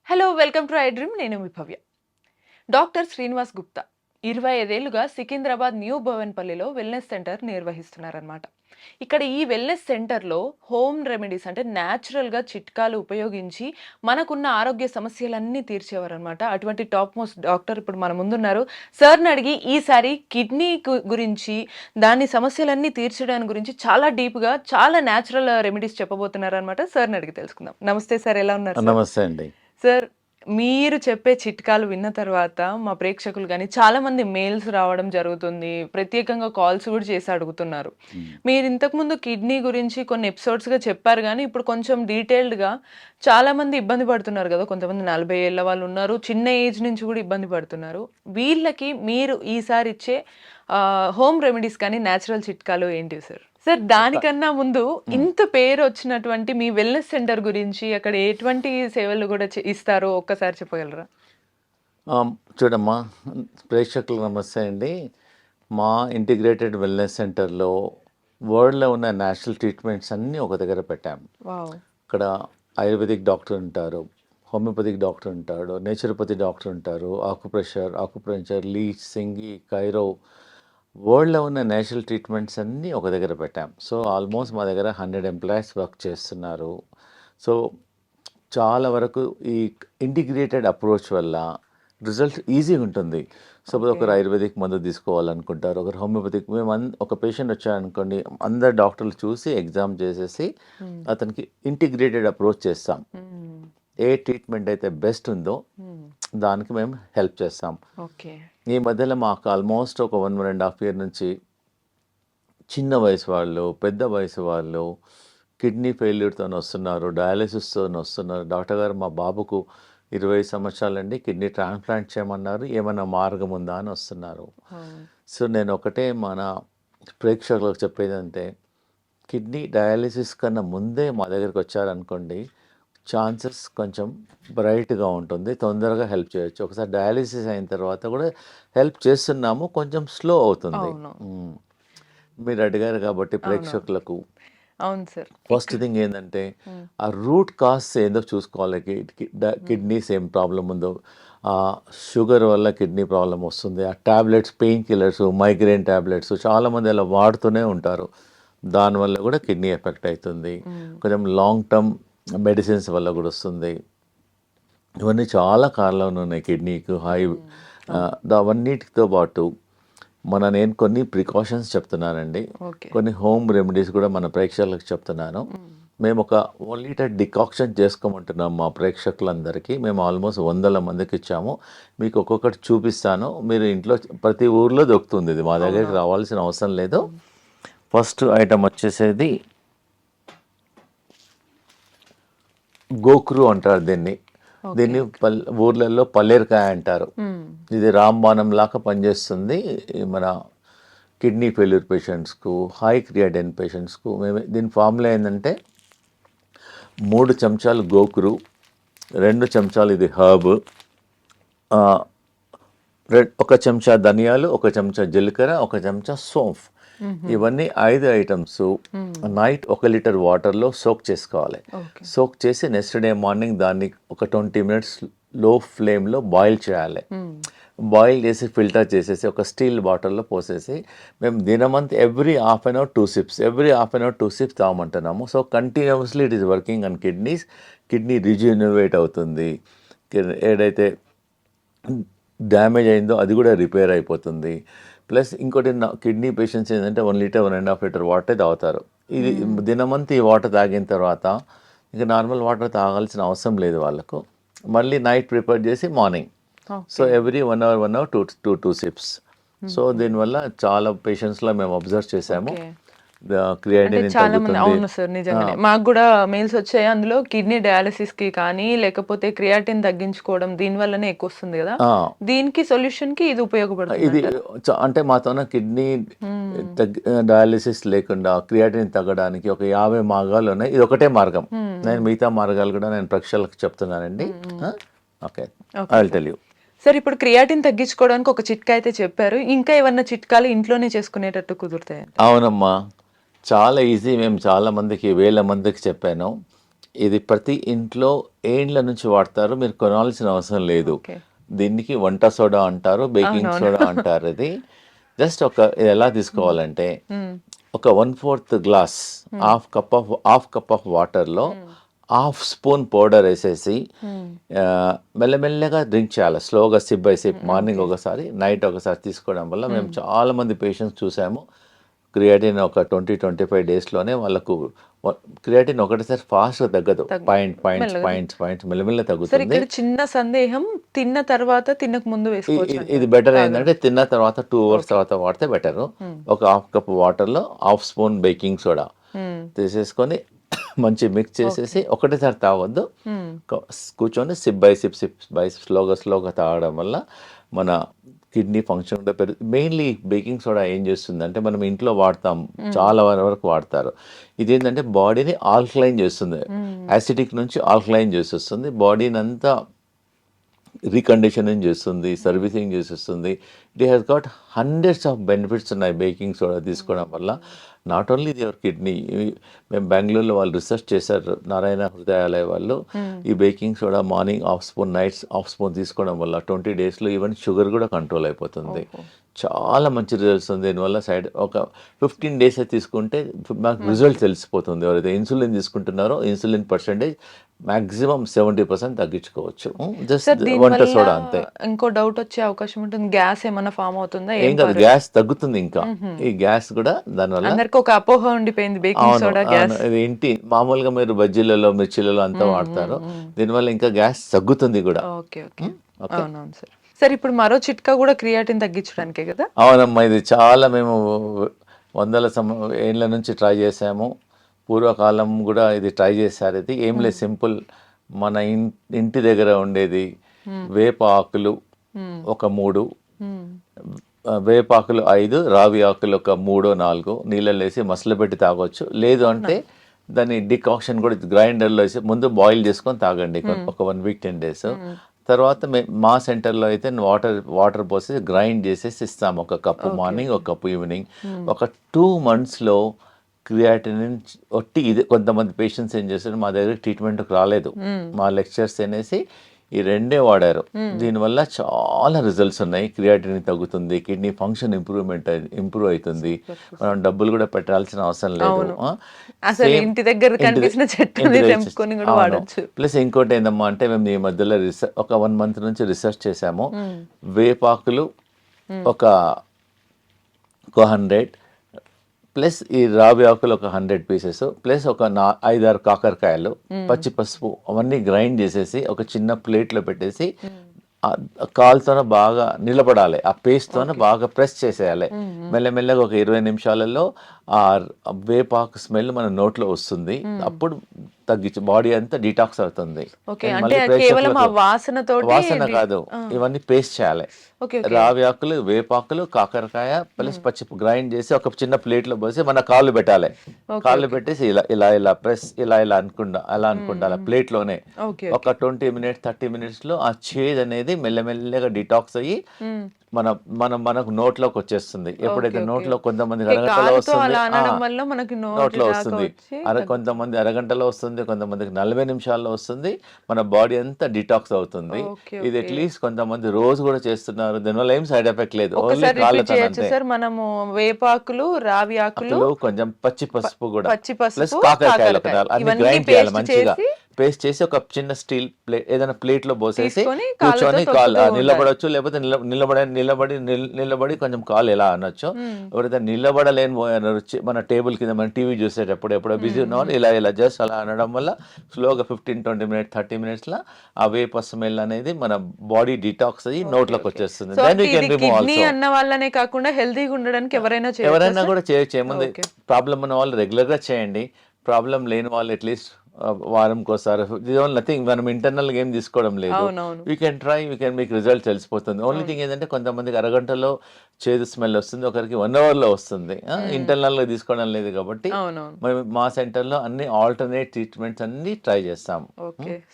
Hello welcome to I dream. నేను మీ భవ్య. Doctor Srinivas Gupta 25 ఏళ్లుగా Secunderabad new భవన్పల్లిలో wellness centre నిర్వహిస్తున్నారనమాట. ఇక్కడ ఈ వెల్నెస్ సెంటర్లో హోమ్ రెమెడీస్ అంటే న్యాచురల్గా చిట్కాలు ఉపయోగించి మనకున్న ఆరోగ్య సమస్యలన్నీ తీర్చేవారనమాట. అటువంటి టాప్ మోస్ట్ డాక్టర్ ఇప్పుడు మన ముందున్నారు. సార్ని అడిగి ఈసారి కిడ్నీ గురించి, దాని సమస్యలన్నీ తీర్చడానికి గురించి చాలా డీప్గా చాలా న్యాచురల్ రెమెడీస్ చెప్పబోతున్నారనమాట. సార్ని అడిగి తెలుసుకుందాం. నమస్తే సార్, ఎలా ఉన్నారు సార్? నమస్తే అండి. సార్, మీరు చెప్పే చిట్కాలు విన్న తర్వాత మా ప్రేక్షకులు కానీ చాలా మంది మెయిల్స్ రావడం జరుగుతుంది. ప్రత్యేకంగా కాల్స్ కూడా చేసి అడుగుతున్నారు. మీరు ఇంతకుముందు కిడ్నీ గురించి కొన్ని ఎపిసోడ్స్గా చెప్పారు, కానీ ఇప్పుడు కొంచెం డీటెయిల్డ్గా చాలా మంది ఇబ్బంది పడుతున్నారు కదా. కొంతమంది 40 ఏళ్ళ వాళ్ళు ఉన్నారు, చిన్న ఏజ్ నుంచి కూడా ఇబ్బంది పడుతున్నారు. వీళ్ళకి మీరు ఈసారి ఇచ్చే హోమ్ రెమెడీస్ కానీ న్యాచురల్ చిట్కాలు ఏంటివి సార్? సార్, దానికన్నా ముందు ఇంత పేరు వచ్చినటువంటి మీ వెల్నెస్ సెంటర్ గురించి, అక్కడ ఎటువంటి సేవలు కూడా ఇస్తారో ఒక్కసారి చెప్పగలరా? చూడమ్మా, ప్రేక్షకులకు నమస్తే అండి. మా ఇంటిగ్రేటెడ్ వెల్నెస్ సెంటర్లో వరల్డ్లో ఉన్న నేషనల్ ట్రీట్మెంట్స్ అన్నీ ఒక దగ్గర పెట్టాము. ఇక్కడ ఆయుర్వేదిక్ డాక్టర్ ఉంటారు, హోమియోపతిక్ డాక్టర్ ఉంటాడు, నేచురోపతి డాక్టర్ ఉంటారు, ఆకుప్రెషర్, లీచ్, సింగి, కైరో, వరల్డ్లో ఉన్న నేచురల్ ట్రీట్మెంట్స్ అన్నీ ఒక దగ్గర పెట్టాం. సో ఆల్మోస్ట్ మా దగ్గర 100 ఎంప్లాయీస్ వర్క్ చేస్తున్నారు. సో చాలా వరకు ఈ ఇంటిగ్రేటెడ్ అప్రోచ్ వల్ల రిజల్ట్ ఈజీగా ఉంటుంది. సపోజ్ ఒకరు ఆయుర్వేదిక్ మందు తీసుకోవాలనుకుంటారు, ఒకరు హోమియోపతిక్. మేము ఒక పేషెంట్ వచ్చారనుకోండి, అందరు డాక్టర్లు చూసి ఎగ్జామ్ చేసేసి అతనికి ఇంటిగ్రేటెడ్ అప్రోచ్ చేస్తాం. ఏ ట్రీట్మెంట్ అయితే బెస్ట్ ఉందో దానికి మేము హెల్ప్ చేస్తాం. ఈ మధ్యలో మాకు ఆల్మోస్ట్ ఒక 1.5 year నుంచి చిన్న వయసు వాళ్ళు, పెద్ద వయసు వాళ్ళు కిడ్నీ ఫెయిల్యూర్తో వస్తున్నారు, డయాలసిస్తో వస్తున్నారు. డాక్టర్ గారు, మా బాబుకు 20 సంవత్సరాలండి, కిడ్నీ ట్రాన్స్ప్లాంట్ చేయమన్నారు, ఏమైనా మార్గం ఉందా అని వస్తున్నారు. సో నేను ఒకటే మన ప్రేక్షకులకు చెప్పేది అంటే, కిడ్నీ డయాలసిస్ కన్నా ముందే మా దగ్గరికి వచ్చారనుకోండి, ఛాన్సెస్ కొంచెం బ్రైట్గా ఉంటుంది, తొందరగా హెల్ప్ చేయొచ్చు. ఒకసారి డయాలిసిస్ అయిన తర్వాత కూడా హెల్ప్ చేస్తున్నాము, కొంచెం స్లో అవుతుంది. మీరు అడిగారు కాబట్టి ప్రేక్షకులకు, అవును సార్, ఫస్ట్ థింగ్ ఏంటంటే ఆ రూట్ కాజ్ ఏందో చూసుకోవాలి. కిడ్నీస్ ఏం ప్రాబ్లం ఉందో, షుగర్ వల్ల కిడ్నీ ప్రాబ్లం వస్తుంది, ఆ tablets, pain killers, migraine tablets చాలామంది అలా వాడుతూనే ఉంటారు, దానివల్ల కూడా కిడ్నీ ఎఫెక్ట్ అవుతుంది. కొంచెం లాంగ్ టర్మ్ మెడిసిన్స్ వల్ల కూడా వస్తుంది. ఇవన్నీ చాలా కారణాలు ఉన్నాయి కిడ్నీకి. అవన్నిటితో పాటు నేను కొన్ని ప్రికాషన్స్ చెప్తున్నానండి, కొన్ని హోమ్ రెమెడీస్ కూడా మన ప్రేక్షకులకు చెప్తున్నాను. మేము ఒక 1 liter డికాక్షన్ చేసుకోమంటున్నాం మా ప్రేక్షకులందరికీ. మేము ఆల్మోస్ట్ 100 మందికి ఇచ్చాము. మీకు ఒక్కొక్కటి చూపిస్తాను, మీరు ఇంట్లో ప్రతి ఊర్లో దొరుకుతుంది, ఇది మా దగ్గరికి రావాల్సిన అవసరం లేదు. ఫస్ట్ ఐటమ్ వచ్చేసేది గోక్రు అంటారు దీన్ని ఊర్లలో పల్లేరుకాయ అంటారు. ఇది రాంబాణం లాగా పనిచేస్తుంది మన కిడ్నీ ఫెయిల్యూర్ పేషెంట్స్కు, హై క్రియాటిన్ పేషెంట్స్కు. దీని ఫార్ములా ఏంటంటే 3 చెంచాలు గోకురు, 2 చెంచాలు ఇది హర్బ్, 1 చెంచా ధనియాలు, 1 చెంచా జీలకర్ర, 1 చెంచా సోంఫ్. ఇవన్నీ 5 ఐటమ్స్ నైట్ 1 liter వాటర్లో సోక్ చేసుకోవాలి. సోక్ చేసి నెక్స్ట్ డే మార్నింగ్ దాన్ని ఒక 20 minutes లో ఫ్లేమ్లో బాయిల్ చేయాలి. బాయిల్ చేసి ఫిల్టర్ చేసేసి ఒక స్టీల్ బాటిల్లో పోసేసి మేము దినమంతా every half an hour 2 sips తాగమంటున్నాము. So continuously it is working on kidneys. Kidney rejuvenate అవుతుంది, ఏదైతే డ్యామేజ్ అయిందో అది కూడా రిపేర్ అయిపోతుంది. ప్లస్ ఇంకోటి, కిడ్నీ పేషెంట్స్ ఏంటంటే 1 liter 1.5 liter వాటర్ తాగుతారు. ఇది దినమంతా ఈ వాటర్ తాగిన తర్వాత ఇంకా నార్మల్ వాటర్ తాగాల్సిన అవసరం లేదు వాళ్ళకు. మళ్ళీ నైట్ ప్రిపేర్ చేసి morning, so every 1 hour 2 sips. So దీనివల్ల చాలా పేషెంట్స్లో మేము అబ్జర్వ్ చేసాము, చాలా మంది. అవును సార్, నిజంగానే మాకు కూడా మెయిల్స్ వచ్చాయి. అందులో కిడ్నీ డయాలసిస్ కి కానీ, లేకపోతే క్రియాటిన్ తగ్గించుకోవడం దీని వల్లనే ఎక్కువ వస్తుంది కదా, దీనికి సొల్యూషన్ కి ఇది ఉపయోగపడుతుంది. ఇది అంటే మాతో కిడ్నీ డయాలసిస్ లేకుండా క్రియాటిన్ తగ్గడానికి ఒక 50 మార్గాలు ఉన్నాయి. ఇది ఒకటే మార్గం. నేను మిగతా మార్గాలు కూడా నేను ప్రేక్షకులకు చెప్తున్నానండి. Okay, I will tell you. Sir, ఇప్పుడు క్రియాటిన్ తగ్గించుకోవడానికి ఒక చిట్కా అయితే చెప్పారు, ఇంకా ఏమన్నా చిట్కాలు ఇంట్లోనే చేసుకునేటట్టు కుదురుతాయి? అవునమ్మా, చాలా ఈజీ. మేము చాలా మందికి, 1000 మందికి చెప్పాను. ఇది ప్రతి ఇంట్లో ఏండ్ల నుంచి వాడతారు, మీరు కొనాల్సిన అవసరం లేదు. ఓకే. దీనికి వంట సోడా అంటారు, బేకింగ్ అవునవును. సోడా అంటారు. ఇది జస్ట్ ఇది ఎలా తీసుకోవాలంటే హ్మ్. ఒక 1/4 గ్లాస్, హాఫ్ కప్ ఆఫ్ వాటర్లో హాఫ్ స్పూన్ పౌడర్ వేసేసి హ్మ్. మెల్లమెల్లగా డ్రింక్ చేయాలి, స్లోగా సిప్ బై సిప్. మార్నింగ్ ఒకసారి, నైట్ ఒకసారి తీసుకోవడం వల్ల మేము చాలా మంది పేషెంట్స్ చూసాము. క్రియాటిన్ ఒక 20-25 డేస్లోనే వాళ్ళకు క్రియాటిన్ ఒకటేసారి ఫాస్ట్గా తగ్గదు, పాయింట్స్ మెల్లమెల్ల సార్ తగ్గుతుంది. ఇక్కడ చిన్న సందేహం, తిన్న తర్వాత తినక ముందు వేసుకోవచ్చు ఇది బెటర్ ఏంటంటే తిన్న తర్వాత 2 అవర్స్ తర్వాత వాడితే బెటరు. ఒక హాఫ్ కప్ వాటర్లో హాఫ్ స్పూన్ బేకింగ్ సోడా తీసేసుకొని మంచి మిక్స్ చేసేసి ఒకటేసారి తాగొద్దు, కూర్చొని సిప్ బై సిప్ స్లోగా తాగడం వల్ల మన కిడ్నీ ఫంక్షన్ కూడా మెయిన్లీ బేకింగ్ సోడా ఏం చేస్తుందంటే, మనం ఇంట్లో వాడతాం, చాలా వరకు వాడతారు. ఇదేంటంటే బాడీని ఆల్కలైన్ చేస్తుంది, యాసిడిక్ నుంచి ఆల్కలైన్ చేసేస్తుంది, బాడీని అంతా రీకండిషనింగ్ చేస్తుంది, సర్వీసింగ్ చేసేస్తుంది. It has got hundreds of benefits ఉన్నాయి బేకింగ్ సోడా తీసుకోవడం వల్ల. నాట్ ఓన్లీ యువర్ కిడ్నీ, మేము బెంగళూరులో వాళ్ళు రీసెర్చ్ చేశారు, నారాయణ హృదయాలయ వాళ్ళు. ఈ baking soda morning half spoon, nights half spoon తీసుకోవడం వల్ల 20 డేస్లో ఈవెన్ షుగర్ కూడా కంట్రోల్ అయిపోతుంది. చాలా మంచి రిజల్ట్స్ ఉంది దీనివల్ల. ఒక 15 డేస్ తీసుకుంటే మాకు రిజల్ట్ తెలిసిపోతుంది. ఎవరైతే ఇన్సులిన్ తీసుకుంటున్నారో ఇన్సులిన్ పర్సెంటేజ్ మ్యాక్సిమం 70% తగ్గించుకోవచ్చు, జస్ట్ వంట సోడా అంతే. ఇంకో డౌట్ వచ్చే అవకాశం ఉంటుంది, గ్యాస్ ఏమైనా ఫామ్ అవుతుందా? ఏం కాదు, గ్యాస్ తగ్గుతుంది. ఇంకా ఈ గ్యాస్ కూడా దానివల్ల అందరికి ఒక అపోహ ఉండిపోయింది, బేకింగ్ సోడా గ్యాస్. ఇది ఇంటి మామూలుగా మీరు బజ్జీలలో, మిర్చిలలో అంతా వాడతారు, దీనివల్ల ఇంకా గ్యాస్ తగ్గుతుంది కూడా. ఓకే ఓకే, అవునవును సార్. సార్ ఇప్పుడు మరో చిట్కా కూడా క్రియాటిన్ తగ్గించడానికే కదా? అవునమ్మా, ఇది చాలా మేము వందల ఏళ్ళ నుంచి ట్రై చేసాము. పూర్వకాలం కూడా ఇది ట్రై చేశారు. ఇది ఏం లేదు, సింపుల్. మన ఇంటి దగ్గర ఉండేది వేప ఆకులు ఒక 3, వేపాకులు 5, రావి ఆకులు ఒక 3-4 నీళ్ళలో వేసి మసలబెట్టి తాగొచ్చు. లేదు అంటే దాన్ని డికాక్షన్ కూడా గ్రైండర్లో వేసి ముందు బాయిల్ చేసుకొని తాగండి ఒక 1 వీక్ 10 డేస్. తర్వాత మా సెంటర్లో అయితే వాటర్ పోసి గ్రైండ్ చేసేసి ఇస్తాము, ఒక కప్పు మార్నింగ్, ఒక కప్పు ఈవినింగ్. ఒక 2 monthsలో క్రియాటినిన్ ఒట్టి ఇది. కొంతమంది పేషెంట్స్ ఏం చేస్తారు, మా దగ్గర ట్రీట్మెంట్కి రాలేదు, మా లెక్చర్స్ అనేసి ఈ రెండే వాడారు. దీనివల్ల చాలా రిజల్ట్స్ ఉన్నాయి. క్రియాటినిన్ తగ్గుతుంది, కిడ్నీ ఫంక్షన్ ఇంప్రూవ్ అవుతుంది, మనం డబ్బులు కూడా పెట్టాల్సిన అవసరం లేదు. ఇంటి దగ్గర కనిపించిన చెట్టుని తెంపుకొని కూడా వాడొచ్చు. ప్లస్ ఇంకోటి ఏందమ్మా అంటే, మేము ఈ మధ్యలో ఒక 1 month నుంచి రీసెర్చ్ చేసాము. వేపాకులు ఒక 100 ప్లస్ ఈ రావి ఆకులు ఒక 100 పీసెస్, ప్లస్ ఒక 5-6 కాకరకాయలు, పచ్చి పసుపు అవన్నీ గ్రైండ్ చేసేసి ఒక చిన్న ప్లేట్లో పెట్టేసి కాలుతోనే బాగా నిలబడాలి, ఆ పేస్ట్తోనే బాగా ప్రెస్ చేసేయాలి. మెల్లమెల్లగా ఒక 20 నిమిషాలలో ఆ వేపాకు స్మెల్ మన నోట్లో వస్తుంది. అప్పుడు తగ్గించి బాడీ అంతా డిటాక్స్ అవుతుంది. వాసన కాదు, ఇవన్నీ పేస్ట్ చేయాలి. రావి ఆకులు, వేపాకులు, కాకరకాయ ప్లస్ పచ్చి గ్రైండ్ చేసి ఒక చిన్న ప్లేట్లో పోసి మన కాళ్ళు పెట్టాలి. కాళ్ళు పెట్టేసి ఇలా ప్రెస్ ఇలా అనుకుంటా ప్లేట్లోనే ఒక 20 minutes 30 minutes లో ఆ చేదు అనేది మెల్లమెల్లగా డిటాక్స్ అయ్యి మనకు నోట్లోకి వచ్చేస్తుంది. ఎప్పుడైతే నోట్లో కొంతమంది అరగంటలో వస్తుంది, నోట్లో వస్తుంది, కొంతమంది అరగంటలో వస్తుంది, కొంతమందికి 40 నిమిషాల్లో వస్తుంది, మన బాడీ అంతా డిటాక్స్ అవుతుంది. ఇది అట్లీస్ట్ కొంతమంది రోజు కూడా చేస్తున్నారు, దీనివల్ల ఏం సైడ్ ఎఫెక్ట్ లేదు. ఓన్లీ మనము వేపాకులు, రావి ఆకులు, కొంచెం పచ్చి పసుపు కూడా, ప్లస్ కాకరకాయలు అన్ని గ్రైండ్ చేయాలి, మంచిగా పేస్ట్ చేసి ఒక చిన్న స్టీల్ ప్లేట్ ఏదైనా ప్లేట్ లో పోసేసి కూర్చొని కాలు నిలబడొచ్చు, లేకపోతే నిలబడి కొంచెం కాలు ఎలా అనొచ్చు. ఎవరైతే నిలబడలేని మన టేబుల్ కింద మన టీవీ చూసేటప్పుడు ఎప్పుడో బిజీ ఉన్నామని ఇలా జస్ట్ అలా అనడం వల్ల స్లోగా 15-20 minutes 30 minutes లా ఆ వేప స్మెల్ అనేది మన బాడీ డిటాక్స్ అయ్యి నోట్లోకి వచ్చేస్తుంది. అన్న వాళ్ళనే కాకుండా హెల్తీగా ఉండడానికి ఎవరైనా కూడా చేయొచ్చు. ఏముంది, ప్రాబ్లం ఉన్న వాళ్ళు రెగ్యులర్ గా చేయండి, ప్రాబ్లం లేని వాళ్ళు అట్లీస్ట్ వారంకోసారి. నథింగ్, మనం ఇంటర్నల్ గా ఏం తీసుకోవడం లేదు. We can try, we can మీకు రిజల్ట్ తెలిసిపోతుంది. ఓన్లీ థింగ్ ఏంటంటే కొంతమందికి అరగంటలో చేదు స్మెల్ వస్తుంది, ఒకరికి 1 hour లో వస్తుంది. ఇంటర్నల్ గా తీసుకోవడం లేదు కాబట్టి మా సెంటర్ లో అన్ని ఆల్టర్నేట్ ట్రీట్మెంట్స్ అన్ని ట్రై చేస్తాం.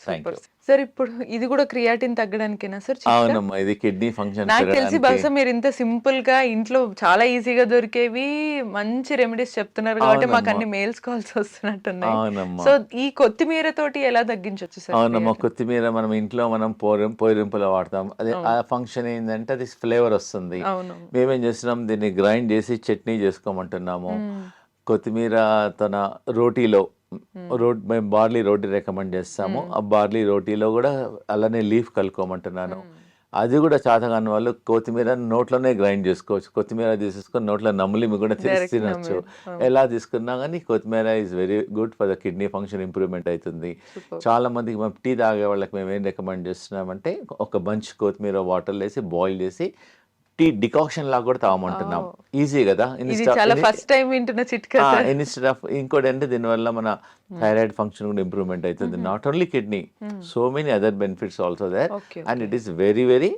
Thank you. సార్ ఇప్పుడు ఇది కూడా క్రియాటిన్ తగ్గడానికేనా సార్ చిట్కా? అవునమ్మా, ఇది కిడ్నీ ఫంక్షన్ నాకు తెలిసి పెరగడానికి. బహుశా మీరు ఇంత సింపుల్ గా ఇంట్లో చాలా ఈజీగా దొరికేవి మంచి రెమెడీస్ చెప్తున్నారు కాబట్టి మాకు అవునమ్మా. అన్ని మెయిల్స్ కాల్స్ వస్తున్నట్టున్నాయి. అవునమ్మా. సో ఈ కొత్తిమీర తోటి ఎలా తగ్గించవచ్చు సార్ అవునమ్మా, క్రియాటిన్? కొత్తిమీర మనం ఇంట్లో మనం పోరింపులో వాడతాం. అదే ఆ ఫంక్షన్ ఏంటంటే అది ఫ్లేవర్ వస్తుంది. అవును. మేమేం చేస్తున్నాం, దీన్ని గ్రైండ్ చేసి చట్నీ చేసుకోమంటున్నాము. కొత్తిమీర తన రోటీలో మేము బార్లీ రోటీ రికమెండ్ చేస్తాము. ఆ బార్లీ రోటీలో కూడా అలానే లీఫ్ కలుపుకోమంటున్నాను. అది కూడా చేతకాని వాళ్ళు కొత్తిమీర నోట్లోనే గ్రైండ్ చేసుకోవచ్చు. కొత్తిమీర తీసేసుకొని నోట్లో నమిలి కూడా Direct తినొచ్చు. ఎలా తీసుకున్నా కానీ కొత్తిమీర is very good for the kidney function improvement అవుతుంది. చాలా మందికి మేము టీ తాగే వాళ్ళకి మేము ఏం రికమెండ్ చేస్తున్నామంటే ఒక బంచ్ కొత్తిమీర వాటర్లో వేసి బాయిల్ చేసి టీ డికాక్షన్ లాగా కూడా తాగమంటున్నాం. ఈజీ కదా. ఇది చాలా ఫస్ట్ టైం వింటున్న చిట్కా సార్. ఇన్స్టెడ్ ఆఫ్ ఇంకోటి అంటే దీనివల్ల మన థైరాయిడ్ ఫంక్షన్ కూడా ఇంప్రూవ్మెంట్ అవుతుంది. Not only kidney, so many other benefits also there. Okay, and it is very very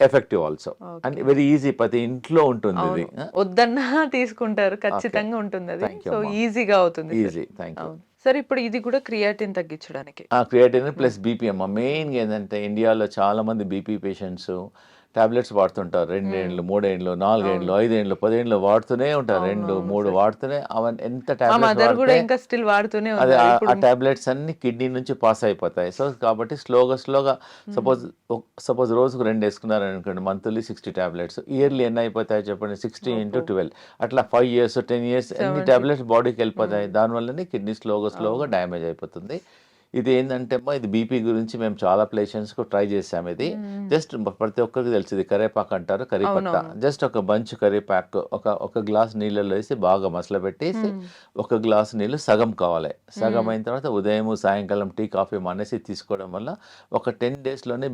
effective also. And very easy, ప్రతి ఇంట్లో ఉంటుంది ఇది. వద్దన్నా తీసుకుంటారు, ఖచ్చితంగా ఉంటుంది అది. Thank you, సో అమ్మా. ఈజీగా అవుతుంది సార్. ఈజీ. Thank you. అవును సార్. ఇప్పుడు ఇది కూడా క్రియాటిన్ తగ్గించడానికి. క్రియాటిన్ ప్లస్ బీపీ అమ్మ. మెయిన్గా ఏంటంటే ఇండియాలో చాలా మంది బీపీ పేషెంట్స్ టాబ్లెట్స్ వాడుతుంటారు. 2 ఏండ్లు 3 ఏండ్లు 4 ఏండ్లు 5 ఏండ్లు 10 ఏండ్లు వాడుతూనే ఉంటారు. 2 3 వాడుతూనే అవన్నీ ఎంత మా టాబ్లెట్స్ మదర్ కూడా వాడితే ఇంకా స్టిల్ వాడుతూనే అదే ఉన్నారు. ఆ టాబ్లెట్స్ అన్ని కిడ్నీ నుంచి పాస్ అయిపోతాయి. సో కాబట్టి స్లోగా సపోజ్ రోజుకు 2 వేసుకున్నారు అనుకోండి, మంత్లీ 60 టాబ్లెట్స్. ఇయర్లీ ఎన్ని అయిపోతాయి చెప్పండి, 60 into 12 అట్లా 5 years 10 years ఎన్ని టాబ్లెట్స్ బాడీకి వెళ్ళిపోతాయి. దానివల్లనే కిడ్నీ స్లోగా డ్యామేజ్ అయిపోతుంది. ఇది ఏంటంటే అమ్మా, ఇది బీపీ గురించి మేము చాలా పేషెంట్స్కు ట్రై చేసాము. ఇది జస్ట్ ప్రతి ఒక్కరికి తెలుసు, ఇది కరేపాకు అంటారు, కరిపత్త. జస్ట్ ఒక బంచ్ కరివేపాకు ఒక గ్లాస్ నీళ్ళలో వేసి బాగా మసలబెట్టేసి ఒక గ్లాస్ నీళ్ళు సగం కావాలి. సగం అయిన తర్వాత ఉదయం సాయంకాలం టీ కాఫీ మానేసి తీసుకోవడం వల్ల ఒక 10 daysలోనే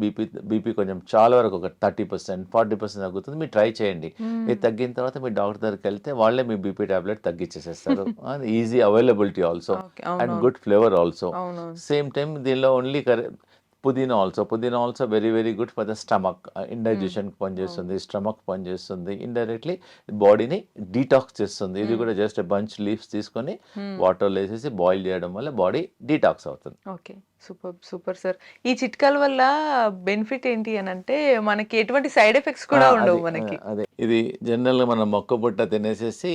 బీపీ కొంచెం చాలా వరకు ఒక 30% 40% తగ్గుతుంది. మీరు ట్రై చేయండి. ఇది తగ్గిన తర్వాత మీ డాక్టర్ దగ్గరికి వెళ్తే వాళ్ళే మీ బీపీ టాబ్లెట్ తగ్గించేసేస్తారు. Easy availability also and good flavour also. Same time దీనిలో only pudina also very very good for the stomach. ఇండైజెషన్కి పనిచేస్తుంది, స్టమక్ పనిచేస్తుంది, ఇండైరెక్ట్లీ బాడీని డీటాక్స్ చేస్తుంది. ఇది కూడా జస్ట్ బంచ్ లీవ్స్ తీసుకొని వాటర్లో వేసేసి బాయిల్ చేయడం వల్ల బాడీ డీటాక్స్ అవుతుంది. Okay, super sir. ఈ చిట్కాల వల్ల బెనిఫిట్ ఏంటి అని అంటే మనకి ఎటువంటి సైడ్ ఎఫెక్ట్స్ కూడా ఉండవు మనకి. అదే ఇది జనరల్గా మనం మొక్క బుట్ట తినేసేసి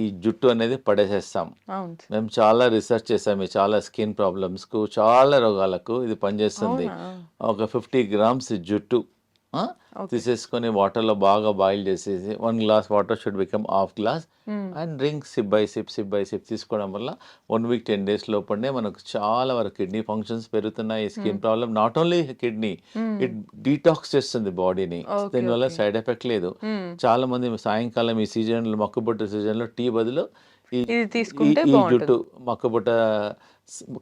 ఈ జుట్టు అనేది పడేసేస్తాం. అవును సార్. మేము చాలా రీసెర్చ్ చేసాము. చాలా స్కిన్ ప్రాబ్లమ్స్కు, చాలా రోగాలకు ఇది పనిచేస్తుంది. ఒక 50 grams జుట్టు తీసేసుకొని వాటర్లో బాగా బాయిల్ చేసేసి 1 glass water should become ½ glass and drink SIP by SIP తీసుకోవడం వల్ల 1 week 10 days లోపలనే మనకు చాలా వరకు కిడ్నీ ఫంక్షన్స్ పెరుగుతున్నాయి. Skin problem not only kidney, it detox చేస్తుంది బాడీని. దీనివల్ల సైడ్ ఎఫెక్ట్ లేదు. చాలా మంది సాయంకాలం ఈ సీజన్లో మొక్కబుట్ట సీజన్లో టీ బదులు ఈ జుట్టు మొక్కబుట్ట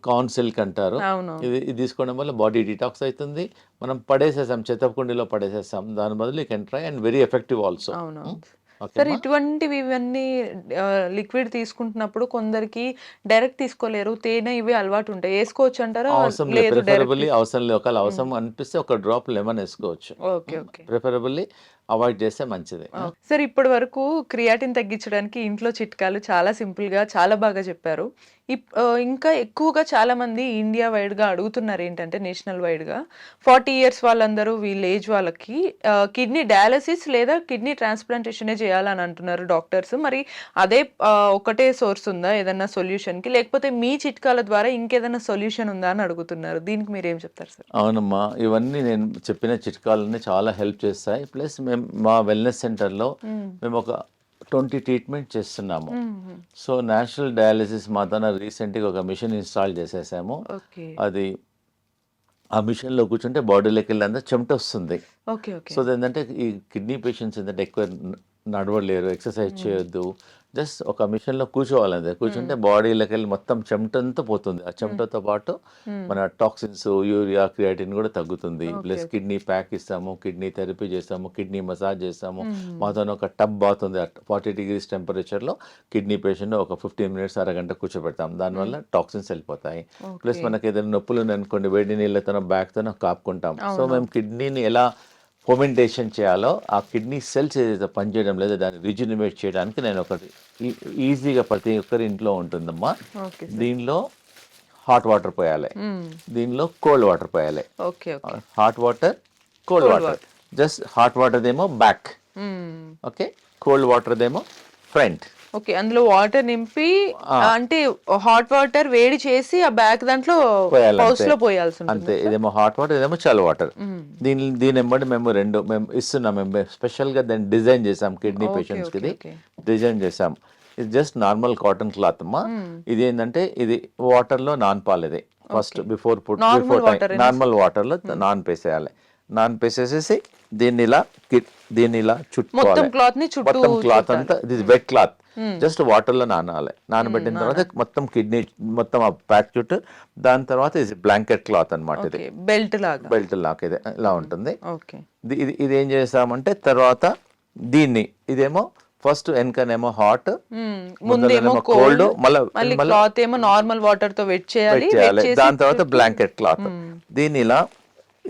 కార్న్ సిల్క్ అంటారు. ఇది తీసుకోవడం వల్ల బాడీ డిటాక్స్ అవుతుంది. మనం పడేసేసాం, చెత్తకుండీలో పడేసేసాం. దాని బదులు you can try and very effective also. Sir ఇటువంటివి ఇవన్నీ లిక్విడ్ తీసుకుంటున్నప్పుడు కొందరికి డైరెక్ట్ తీసుకోలేరు, తేనె ఇవి అలవాటు ఉంటాయి, వేసుకోవచ్చు అంటారా? అవసరం లేదు, ప్రిఫరబుల్లీ అవసరం లేదు. ఒకవేళ అవసరం అనిపిస్తే ఒక డ్రాప్ లెమన్ వేసుకోవచ్చు. ప్రిఫరబుల్లీ అవాయిడ్ చేస్తే మంచిది. సార్ ఇప్పటి వరకు క్రియాటిన్ తగ్గించడానికి ఇంట్లో చిట్కాలు చాలా సింపుల్ గా చాలా బాగా చెప్పారు. ఇంకా ఎక్కువగా చాలా మంది ఇండియా వైడ్ గా అడుగుతున్నారు ఏంటంటే నేషనల్ వైడ్ గా 40 years వాళ్ళందరూ వీళ్ళ ఏజ్ వాళ్ళకి కిడ్నీ డయాలసిస్ లేదా కిడ్నీ ట్రాన్స్ప్లాంటేషన్ చేయాలని అంటున్నారు డాక్టర్స్. మరి అదే ఒకటే సోర్స్ ఉందా ఏదన్నా సొల్యూషన్ కి, లేకపోతే మీ చిట్కాల ద్వారా ఇంకేదైనా సొల్యూషన్ ఉందా అని అడుగుతున్నారు. దీనికి మీరు ఏం చెప్తారు సార్? అవునమ్మా, ఇవన్నీ నేను చెప్పిన చిట్కాలన్నీ చాలా హెల్ప్ చేస్తాయి. ప్లస్ మేము మా వెల్నెస్ సెంటర్లో మేము ఒక 20 ట్రీట్మెంట్ చేస్తున్నాము. సో నేషనల్ డయాలసిస్ మా తన రీసెంట్గా ఒక మిషన్ ఇన్స్టాల్ చేసేసాము. అది ఆ మిషన్లో కూర్చుంటే బాడీలోకి వెళ్ళి అంతా చెమట వస్తుంది. సో ఏంటంటే ఈ కిడ్నీ పేషెంట్స్ ఏంటంటే ఎక్కువ నడవలేరు, ఎక్సర్సైజ్ చేయొద్దు, జస్ట్ ఒక మిషన్లో కూర్చోవాలంటే కూర్చుంటే బాడీలోకి వెళ్ళి మొత్తం చెమటంతా పోతుంది. ఆ చెమటతో పాటు మన టాక్సిన్స్, యూరియా, క్రియాటిన్ కూడా తగ్గుతుంది. ప్లస్ కిడ్నీ ప్యాక్ ఇస్తాము, కిడ్నీ థెరపీ చేస్తాము, కిడ్నీ మసాజ్ చేస్తాము. మాతో ఒక టబ్ బాత్ ఉంది, 40 degrees టెంపరేచర్లో కిడ్నీ పేషెంట్ ఒక 15 minutes అరగంట కూర్చోబెడతాం. దానివల్ల టాక్సిన్స్ వెళ్ళిపోతాయి. ప్లస్ మనకి ఏదైనా నొప్పులు అనుకోండి, వేడి నీళ్ళతో బ్యాక్తో కాపుకుంటాం. సో మేము కిడ్నీని ఎలా ఫర్మెంటేషన్ చేయాలో, ఆ కిడ్నీ సెల్స్ ఏదైతే పనిచేయడం లేదో దాన్ని రిజ్యూనివేట్ చేయడానికి నేను ఒకటి ఈజీగా ప్రతి ఒక్కరి ఇంట్లో ఉంటుందమ్మా. దీనిలో హాట్ వాటర్ పోయాలి, దీనిలో కోల్డ్ వాటర్ పోయాలి. Okay okay hot water, cold water. Just hot water ఏమో బ్యాక్, ఓకే, కోల్డ్ వాటర్ ఏమో ఫ్రంట్. ఓకే, అందులో వాటర్ నింపి అంటే హాట్ వాటర్ వేడి చేసి ఆ బ్యాక్ దాంట్లో పౌచ్ లో పోయాల్సి ఉంటుంది. అంతే, ఇదేమో హాట్ వాటర్, ఇదేమో చల్ వాటర్. దీని ఎంబడి మేము ఇస్తున్నాం. మేము స్పెషల్ గా దాన్ని డిజైన్ చేసాం కిడ్నీ పేషెంట్స్ కి. ఇది డిజైన్ చేసాం. ఇది జస్ట్ నార్మల్ కాటన్ క్లాత్ అమ్మా. ఇది ఏంటంటే ఇది వాటర్ లో నానపాలి. ఇది ఫస్ట్ బిఫోర్ నార్మల్ వాటర్ లో నానపేసేయాలి. నానపేసేసేసి దీన్ని ఇలా చుట్టుకోవాలి. మొత్తం క్లాత్ అంతా, ఇది వెట్ క్లాత్, జస్ట్ వాటర్ లో నానాలి. నానబెట్టిన తర్వాత మొత్తం కిడ్నీ మొత్తం ఆ ప్యాక్ చుట్టూ. దాని తర్వాత ఇది బ్లాంకెట్ క్లాత్ అన్నమాట. ఇది బెల్ట్ లాగా ఇది ఇలా ఉంటుంది. ఇది ఏం చేస్తామంటే తర్వాత దీన్ని ఇదేమో ఫస్ట్ వెనకనేమో హాట్, ముందేమో కోల్డ్, మళ్ళీ క్లాత్ ఏమో నార్మల్ వాటర్ తో వెట్ చేయాలి. దాని తర్వాత బ్లాంకెట్ క్లాత్. దీన్ని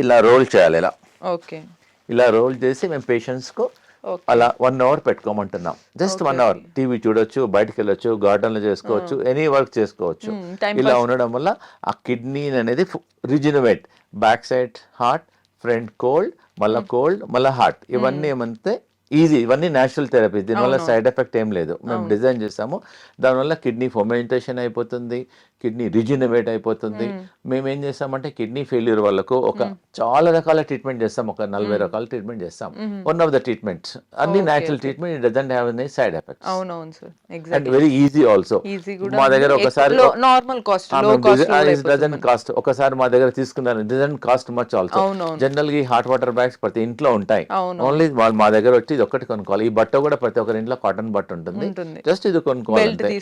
ఇలా రోల్ చేయాలి. ఇలా రోల్ చేసి మేము పేషెంట్స్ కు అలా 1 hour పెట్టుకోమంటున్నాం. జస్ట్ 1 hour టీవీ చూడొచ్చు, బయటకు వెళ్ళొచ్చు, గార్డెన్ లో చేసుకోవచ్చు, ఎనీ వర్క్ చేసుకోవచ్చు. ఇలా ఉండడం వల్ల ఆ కిడ్నీ అనేది rejuvenate, back side hot, front cold, మళ్ళా హాట్, ఇవన్నీ ఏమంటే ఈజీ. ఇవన్నీ న్యాచురల్ థెరపీ. దీనివల్ల సైడ్ ఎఫెక్ట్ ఏం లేదు. మేము డిజైన్ చేసాము. దానివల్ల కిడ్నీ ఫర్మెంటేషన్ అయిపోతుంది, కిడ్నీ రిజినవేట్ అయిపోతుంది. మేము ఏం చేస్తామంటే కిడ్నీ ఫెయిల్యూర్ వాళ్ళకు చాలా రకాల ట్రీట్మెంట్ చేస్తాం. ఒక 40 రకాల ట్రీట్మెంట్ చేస్తాం. వన్ ఆఫ్ ద ట్రీట్మెంట్స్ అన్ని natural treatment. It doesn't have any side effects. అవునవును sir, and very easy also. మా దగ్గర ఒకసారి నార్మల్ కాస్ట్, డజన్ కాస్ట్ ఒకసారి మా దగ్గర తీసుకున్నారు. Dozen cost much also. General గా హాట్ వాటర్ బ్యాగ్స్ ప్రతి ఇంట్లో ఉంటాయి. ఓన్లీ వాళ్ళు మా దగ్గర వచ్చి ఇది ఒక్కటి కొనుక్కోవాలి. ఈ బట్ట కూడా ప్రతి ఒక్కరి ఇంట్లో కాటన్ బట్ట ఉంటుంది. జస్ట్ ఇది కొనుక్కోవాలి.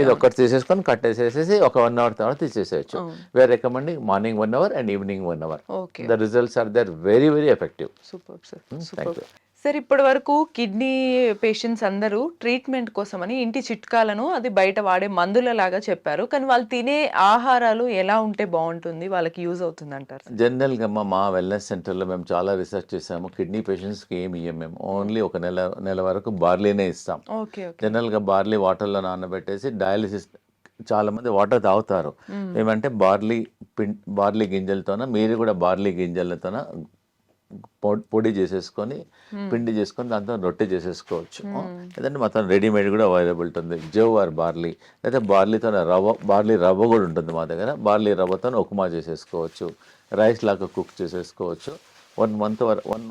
ఇది ఒక్కటి తీసేసుకొని కట్టేసేసి ఒక 1 hour తర్వాత తీసేసేయచ్చు. We are recommending morning 1 hour and evening 1 hour. The results are there very very effective. Super sir. Sir, ఇప్పటి వరకు కిడ్నీ పేషెంట్స్ అందరూ ట్రీట్మెంట్ కోసమని ఇంటి చిట్కాలను అది బయట వాడే మందుల లాగా చెప్పారు. కానీ వాళ్ళు తినే ఆహారాలు ఎలా ఉంటే బాగుంటుంది, వాళ్ళకి యూజ్ అవుతుంది అంటారు? జనరల్ గా మా వెల్నెస్ సెంటర్లో మేము చాలా రీసెర్చ్ చేసాము. కిడ్నీ పేషెంట్స్ కి ఏమి ఇయ్యం మేము. ఓన్లీ ఒక నెల వరకు బార్లీనే ఇస్తాం. జనరల్ గా బార్లీ వాటర్ లో నానబెట్టేసి డయాలిసిస్ చాలా మంది వాటర్ తాగుతారు. ఏమంటే బార్లీ గింజలతోన, మీరు కూడా బార్లీ గింజలతోన పొడి చేసేసుకొని పిండి చేసుకొని దాంతో రొట్టె చేసేసుకోవచ్చు. లేదంటే మొత్తం రెడీమేడ్ కూడా అవైలబుల్ ఉంటుంది. జవ్ ఆర్ బార్లీ, లేదా బార్లీతో బార్లీ రవ్వ కూడా ఉంటుంది మా దగ్గర. బార్లీ రవ్వతో ఉప్మా చేసేసుకోవచ్చు, రైస్ లాగా కుక్ చేసేసుకోవచ్చు. 1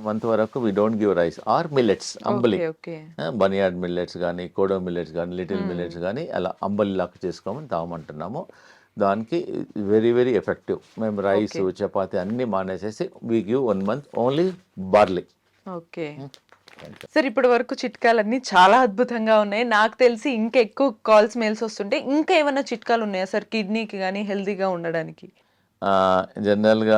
month వరకు we don't give rice or millets, అంబలి, బనియాడ్ మిల్లెట్స్ కానీ, కోడో మిల్లెట్స్ కానీ, లిటిల్ మిల్లెట్స్ కానీ అలా అంబలి లాగా చేసుకోమని తాగమంటున్నాము. దానికి వెరీ వెరీ ఎఫెక్టివ్. మేము రైస్, చపాతి అన్ని మానేసేసి we give 1 month only barley. Okay sir, ఇప్పటి వరకు చిట్కాలన్నీ చాలా అద్భుతంగా ఉన్నాయి. నాకు తెలిసి ఇంకా ఎక్కువ కాల్స్, మెయిల్స్ వస్తుంటే ఇంకా ఏమైనా చిట్కాలు ఉన్నాయా సార్ కిడ్నీకి కానీ హెల్తీగా ఉండడానికి? జనరల్గా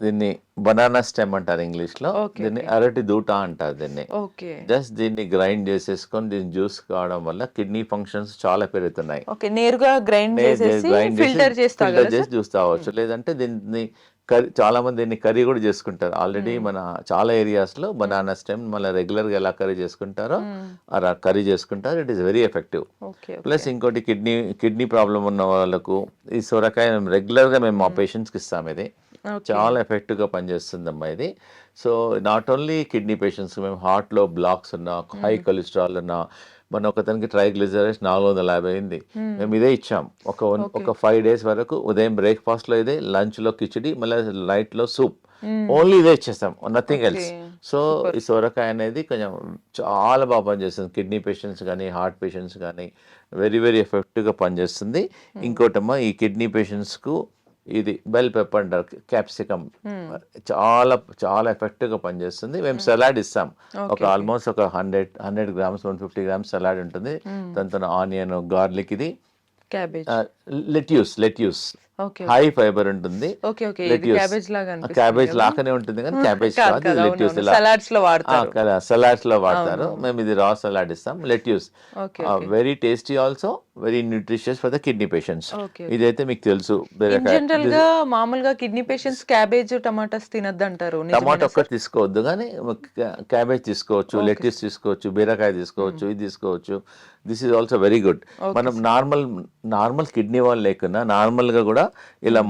దీన్ని బనానా స్టెమ్ అంటారు ఇంగ్లీష్ లో. దీన్ని అరటి దూట అంటారు దీన్ని. జస్ట్ దీన్ని గ్రైండ్ చేసేసుకొని దీన్ని జ్యూస్ కావడం వల్ల కిడ్నీ ఫంక్షన్స్ చాలా పెరుగుతున్నాయి. నేరుగా గ్రైండ్ ఫిల్టర్ చేసి జ్యూస్ తాగవచ్చు. లేదంటే దీన్ని చాలా మంది దీన్ని కర్రీ కూడా చేసుకుంటారు. ఆల్రెడీ మన చాలా ఏరియాస్ లో బనానా స్టెమ్ మళ్ళీ రెగ్యులర్ గా ఎలా కర్రీ చేసుకుంటారో అలా కర్రీ చేసుకుంటారు. It is very effective. Plus ఇంకోటి కిడ్నీ ప్రాబ్లం ఉన్న వాళ్ళకు ఈ సొరకాయ రెగ్యులర్ గా మేము మా పేషెంట్స్ కి ఇస్తాం. ఇది చాలా ఎఫెక్టివ్ గా పనిచేస్తుందమ్మా ఇది. So not only kidney patients, మేము హార్ట్ లో బ్లాక్స్ ఉన్నా, హై కొలెస్ట్రాల్ ఉన్నా, మన ఒకతనికి ట్రైగ్లిజరైడ్స్ 450 అయింది. మేము ఇదే ఇచ్చాం ఒక 5 days వరకు. ఉదయం బ్రేక్ఫాస్ట్ లో ఇదే, లంచ్ లో కిచిడి, మళ్ళీ నైట్ లో సూప్, ఓన్లీ ఇదే ఇచ్చేస్తాం, నథింగ్ ఎల్స్. సో ఈ సొరకాయ అనేది కొంచెం చాలా బాగా పనిచేస్తుంది కిడ్నీ పేషెంట్స్ కానీ, హార్ట్ పేషెంట్స్ కానీ. వెరీ వెరీ ఎఫెక్టివ్గా పనిచేస్తుంది. ఇంకోటమ్మా, ఈ కిడ్నీ పేషెంట్స్కు ఇది బెల్ పెప్పర్ అంటారు, క్యాప్సికమ్, చాలా చాలా ఎఫెక్టివ్గా పనిచేస్తుంది. మేము సలాడ్ ఇస్తాం. ఆల్మోస్ట్ ఒక 100 grams 150 grams సలాడ్ ఉంటుంది. దాంతో ఆనియన్, గార్లిక్, ఇది లెట్యూస్ హై ఫైబర్ ఉంటుంది. క్యాబేజ్ లాగానే ఉంటుంది కానీ క్యాబేజ్ కాదు, లెట్యూస్. సలాడ్స్ లో వాడతారు. మేము ఇది రా సలాడ్ ఇస్తాం. Lettuce very tasty, also very nutritious for the kidney patients. ఇదైతే మీకు తెలుసు. జనరల్ గా మామూలుగా కిడ్నీ పేషెంట్స్ క్యాబేజ్, టమాటాస్ తినద్దు అంటారు. టమాటా ఒక్కటి తీసుకోవద్దు కానీ క్యాబేజ్ తీసుకోవచ్చు, లెట్యూస్ తీసుకోవచ్చు, బీరకాయ తీసుకోవచ్చు, ఇది తీసుకోవచ్చు. This is also very good. మనం నార్మల్ కిడ్నీ కిడ్నీ వాల్ లేకున్నా నార్మల్గా కూడా ఇలా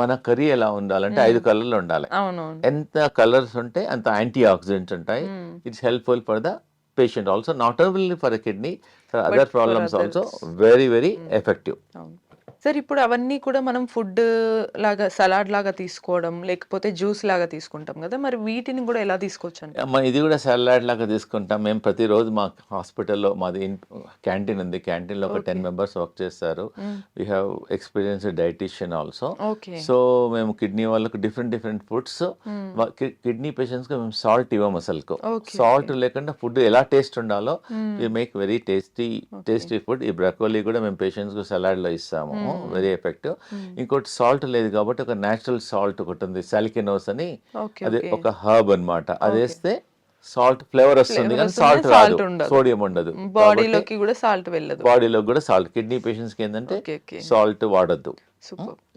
మన కర్రీ ఎలా ఉండాలంటే 5 కలర్లు ఉండాలి. అవునవును. ఎంత కలర్స్ ఉంటే అంత యాంటీ ఆక్సిడెంట్స్ ఉంటాయి. It's helpful for the patient also, not only for kidney, for other problems also very very effective. అవును. సార్ ఇప్పుడు అవన్నీ కూడా మనం ఫుడ్ లాగా సలాడ్ లాగా తీసుకోవడం లేకపోతే జ్యూస్ లాగా తీసుకుంటాం కదా, మరి వీటిని కూడా ఎలా తీసుకోవచ్చు అండి? ఇది కూడా సలాడ్ లాగా తీసుకుంటాం. మేము ప్రతిరోజు మా హాస్పిటల్లో మాది క్యాంటీన్ ఉంది. క్యాంటీన్లో ఒక 10 మెంబర్స్ వర్క్ చేస్తారు. We have experience dietician also. Okay. So మేము కిడ్నీ వాళ్ళకు డిఫరెంట్ ఫుడ్స్, కిడ్నీ పేషెంట్స్కి మేము సాల్ట్ ఇవ్వము అసలుకు. సాల్ట్ లేకుండా ఫుడ్ ఎలా టేస్ట్ ఉండాలో we make very tasty food. ఈ బ్రకోలీ కూడా మేము పేషెంట్స్కి సలాడ్లో ఇస్తాము, వెరీ ఎఫెక్టివ్. ఇంకోటి సాల్ట్ లేదు కాబట్టి ఒక న్యాచురల్ సాల్ట్ ఒకటి ఉంది, సాలికినోస్ అని. అది ఒక హర్బ్ అన్నమాట. అది వేస్తే సాల్ట్ ఫ్లేవర్ వస్తుంది కానీ సాల్ట్ రాదు, సోడియం ఉండదు, బాడీలోకి కూడా సాల్ట్ వెళ్ళదు. బాడీలో కూడా సాల్ట్. కిడ్నీ పేషెంట్స్కి ఏంటంటే సాల్ట్ వాడద్దు.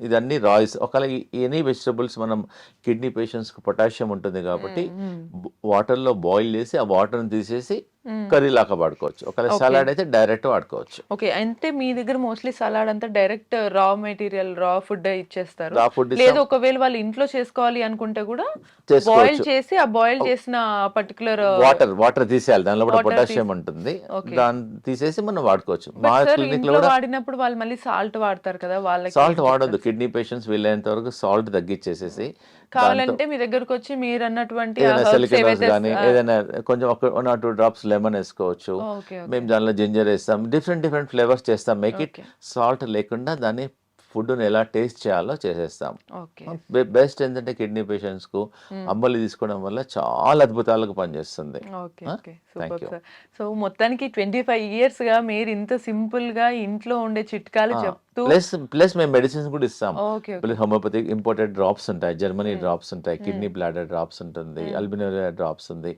ఇదన్నీ రాయిస్. ఒకవేళ ఎనీ వెజిటబుల్స్ మనం కిడ్నీ పేషెంట్స్కి పొటాషియం ఉంటుంది కాబట్టి వాటర్లో బాయిల్ చేసి ఆ వాటర్ని తీసేసి కర్రీ లాగా వాడుకోవచ్చు. ఒకవేళ సలాడ్ అయితే డైరెక్ట్ వాడుకోవచ్చు. ఓకే. అంటే మీ దగ్గర మోస్ట్లీ సలాడ్ అంతా direct raw material, raw food ఇచ్చేస్తారు. రా ఫుడ్ లేదు ఒకవేళ వాళ్ళు ఇంట్లో చేసుకోవాలి అనుకుంటే కూడా బాయిల్ చేసి ఆ బాయిల్ చేసిన పర్టికులర్ వాటర్ తీసేయాలి, దానిలో కూడా పొటాషియం ఉంటుంది, దాన్ని తీసేసి మనం వాడుకోవచ్చు. మా క్లినిక్ లో కూడా వాడినప్పుడు వాళ్ళు మళ్ళీ సాల్ట్ వాడతారు కదా, వాళ్ళకి సాల్ట్ వాడొద్దు. కిడ్నీ పేషెంట్స్ వీలైనంత వరకు సాల్ట్ తగ్గించేసేసి కావాలంటే మీ దగ్గరకు వచ్చి మీరు అన్నటువంటి సెలికనోస్ కానీ ఏదైనా కొంచెం 1 or 2 drops లెమన్ వేసుకోవచ్చు. మేము దానిలో జింజర్ వేస్తాం, డిఫరెంట్ ఫ్లేవర్స్ చేస్తాం. మేక్ ఇట్ సాల్ట్ లేకుండా దాన్ని ఫుడ్ని ఎలా టేస్ట్ చేయాలో చేసేస్తాం. బెస్ట్ ఏంటంటే కిడ్నీ పేషెంట్స్కు అంబలి తీసుకోవడం వల్ల చాలా అద్భుతాలకు పనిచేస్తుంది. సో మొత్తానికి 25 years గా మీరు ఇంత సింపుల్ గా ఇంట్లో ఉండే చిట్కాలు చెప్తూ ప్లస్ మేము మెడిసిన్స్ కూడా ఇస్తాం. హోమియోపతిక్ ఇంపోర్టెడ్ డ్రాప్స్ ఉంటాయి, జర్మనీ డ్రాప్స్ ఉంటాయి, కిడ్నీ బ్లాడర్ డ్రాప్స్ ఉంటుంది, అల్బినోరియా డ్రాప్స్ ఉంది,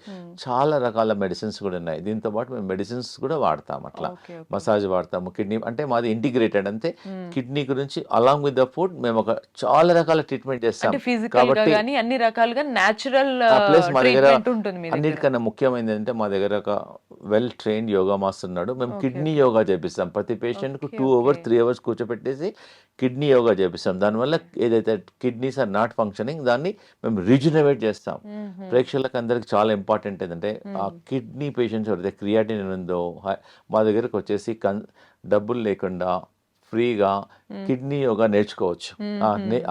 చాలా రకాల మెడిసిన్స్ కూడా ఉన్నాయి. దీంతో పాటు మేము మెడిసిన్స్ కూడా వాడతాం. అట్లా మసాజ్ వాడతాము. కిడ్నీ అంటే మాది ఇంటిగ్రేటెడ్, అంతే కిడ్నీ గురించి అలాంగ్ విత్ ద ఫుడ్ మేము ఒక చాలా రకాల ట్రీట్మెంట్ చేస్తాం. కాబట్టి అన్ని రకాలుగా నేచురల్ ప్లస్ మా దగ్గర అన్నిటికన్నా ముఖ్యమైనది ఏంటంటే మా దగ్గర ఒక వెల్ ట్రైన్డ్ యోగా మాస్టర్ ఉన్నాడు. మేము కిడ్నీ యోగా చేపిస్తాం. ప్రతి పేషెంట్ కు 2 hours 3 hours కూర్చోపెట్టేసి కిడ్నీ యోగా చేపిస్తాం. దానివల్ల ఏదైతే కిడ్నీస్ ఆర్ నాట్ ఫంక్షనింగ్ దాన్ని మేము రిజునవేట్ చేస్తాం. ప్రేక్షకులకు అందరికి చాలా ఇంపార్టెంట్ ఏంటంటే ఆ కిడ్నీ పేషెంట్స్ ఎవరైతే క్రియాటిన్ ఉందో మా దగ్గరకు వచ్చేసి డబ్బులు లేకుండా ఫ్రీగా కిడ్నీ యోగా నేర్చుకోవచ్చు.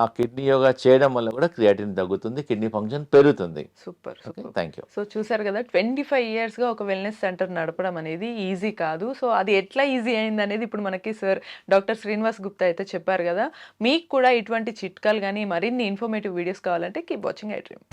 ఆ కిడ్నీ యోగా చేయడం వల్ల కూడా క్రియాటిన్ తగ్గుతుంది, కిడ్నీ ఫంక్షన్ పెరుగుతుంది. సూపర్. Thank you. సో చూసారు కదా, 25 years గా ఒక వెల్నెస్ సెంటర్ నడపడం అనేది ఈజీ కాదు. సో అది ఎట్లా ఈజీ అయింది అనేది ఇప్పుడు మనకి సార్ డాక్టర్ శ్రీనివాస్ గుప్తా అయితే చెప్పారు కదా. మీకు కూడా ఇటువంటి చిట్కాలు కానీ మరిన్ని ఇన్ఫర్మేటివ్ వీడియోస్ కావాలంటే కీప్ వాచింగ్ ఐ డ్రీమ్.